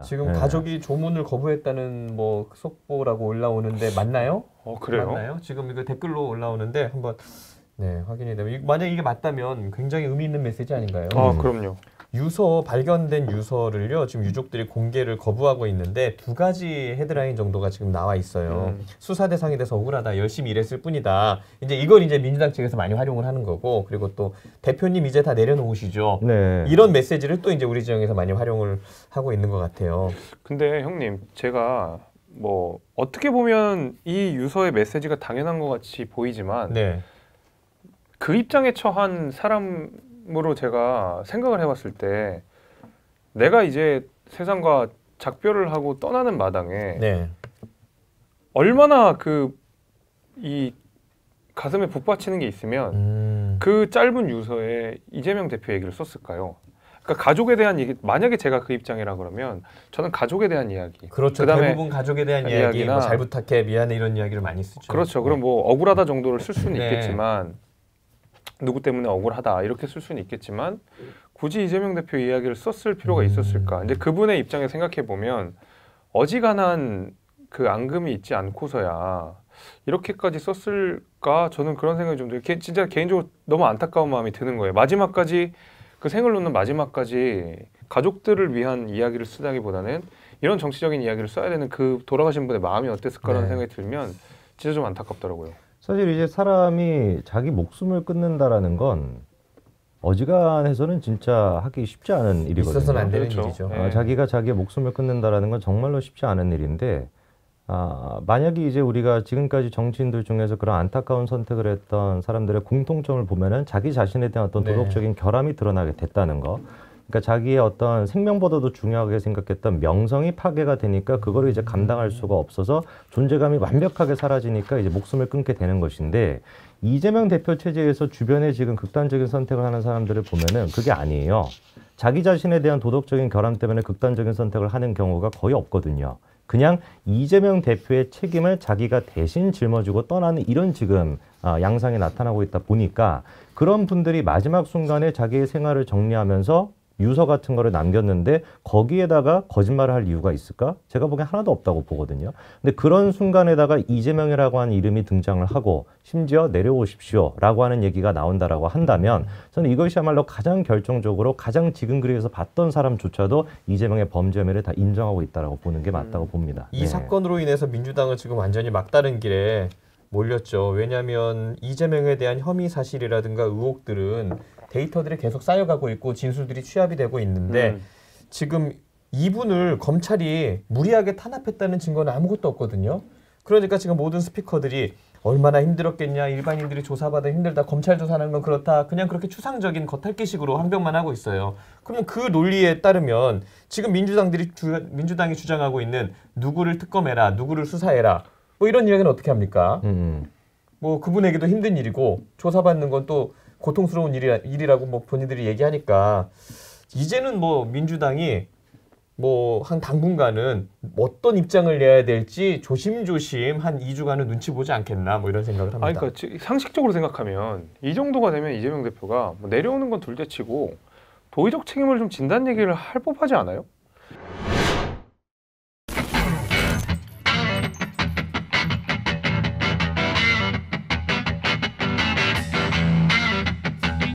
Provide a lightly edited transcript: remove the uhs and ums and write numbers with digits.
지금 가족이 조문을 거부했다는 뭐 속보라고 올라오는데 맞나요? 그래요? 맞나요? 지금 이거 댓글로 올라오는데 한번 확인이 되면 만약 이게 맞다면 굉장히 의미 있는 메시지 아닌가요? 그럼요. 발견된 유서를요 지금 유족들이 공개를 거부하고 있는데 두 가지 헤드라인 정도가 지금 나와 있어요. 수사 대상이 돼서 억울하다, 열심히 일했을 뿐이다. 이걸 민주당 측에서 많이 활용을 하는 거고, 그리고 또 대표님 이제 다 내려놓으시죠. 네. 이런 메시지를 또 우리 지역에서 많이 활용을 하고 있는 것 같아요. 근데 형님, 제가 뭐 어떻게 보면 이 유서의 메시지가 당연한 것 같이 보이지만 그 입장에 처한 사람으로 제가 생각을 해봤을 때 내가 이제 세상과 작별을 하고 떠나는 마당에 얼마나 이 가슴에 북받치는 게 있으면 그 짧은 유서에 이재명 대표 얘기를 썼을까요? 그러니까 가족에 대한 얘기, 만약에 제가 그 입장이라 그러면 저는 가족에 대한 이야기, 그렇죠. 그다음에 대부분 가족에 대한 이야기, 뭐 잘 부탁해, 미안해 이런 이야기를 많이 쓰죠. 그렇죠. 그럼 뭐 억울하다 정도를 쓸 수는 있겠지만 누구 때문에 억울하다 이렇게 쓸 수는 있겠지만 굳이 이재명 대표 이야기를 썼을 필요가 있었을까? 이제 그분의 입장에 생각해 보면 어지간한 그 앙금이 있지 않고서야 이렇게까지 썼을까? 저는 그런 생각이 좀 들어요. 진짜 개인적으로 너무 안타까운 마음이 드는 거예요. 마지막까지 그 생을 놓는 마지막까지 가족들을 위한 이야기를 쓰다기보다는 이런 정치적인 이야기를 써야 되는 그 돌아가신 분의 마음이 어땠을까라는 생각이 들면 진짜 좀 안타깝더라고요. 사실 이제 사람이 자기 목숨을 끊는다라는 건 어지간해서는 진짜 하기 쉽지 않은 일이거든요. 있어서는 안 되는 일이죠. 자기가 자기의 목숨을 끊는다라는 건 정말로 쉽지 않은 일인데 만약에 이제 우리가 지금까지 정치인들 중에서 그런 안타까운 선택을 했던 사람들의 공통점을 보면은 자기 자신에 대한 어떤 도덕적인 결함이 드러나게 됐다는 거. 그러니까 자기의 어떤 생명보다도 중요하게 생각했던 명성이 파괴가 되니까 그거를 이제 감당할 수가 없어서 존재감이 완벽하게 사라지니까 이제 목숨을 끊게 되는 것인데, 이재명 대표 체제에서 주변에 지금 극단적인 선택을 하는 사람들을 보면은 그게 아니에요. 자기 자신에 대한 도덕적인 결함 때문에 극단적인 선택을 하는 경우가 거의 없거든요. 그냥 이재명 대표의 책임을 자기가 대신 짊어지고 떠나는 이런 지금 양상이 나타나고 있다 보니까 그런 분들이 마지막 순간에 자기의 생활을 정리하면서 유서 같은 거를 남겼는데 거기에다가 거짓말을 할 이유가 있을까? 제가 보기엔 하나도 없다고 보거든요. 근데 그런 순간에다가 이재명이라고 하는 이름이 등장을 하고 심지어 내려오십시오 라고 하는 얘기가 나온다라고 한다면 저는 이것이야말로 가장 결정적으로 가장 지금 그리에서 봤던 사람조차도 이재명의 범죄 혐의를 다 인정하고 있다라고 보는 게 맞다고 봅니다. 이 사건으로 인해서 민주당은 지금 완전히 막다른 길에 몰렸죠. 왜냐하면 이재명에 대한 혐의 사실이라든가 의혹들은 데이터들이 계속 쌓여가고 있고 진술들이 취합이 되고 있는데 지금 이분을 검찰이 무리하게 탄압했다는 증거는 아무것도 없거든요. 그러니까 지금 모든 스피커들이 얼마나 힘들었겠냐, 일반인들이 조사받아 힘들다, 검찰 조사하는 건 그렇다, 그냥 그렇게 추상적인 겉핥기식으로 항변만 하고 있어요. 그러면 그 논리에 따르면 지금 민주당이 주장하고 있는 누구를 특검해라, 누구를 수사해라, 뭐 이런 이야기는 어떻게 합니까? 뭐 그분에게도 힘든 일이고 조사받는 건 또 고통스러운 일이라고 뭐 본인들이 얘기하니까 이제는 뭐 민주당이 뭐 한 당분간은 어떤 입장을 내야 될지 조심조심 한 2주간은 눈치 보지 않겠나 뭐 이런 생각을 합니다. 그러니까 상식적으로 생각하면 이 정도가 되면 이재명 대표가 뭐 내려오는 건 둘째치고 도의적 책임을 좀 진다는 얘기를 할 법하지 않아요?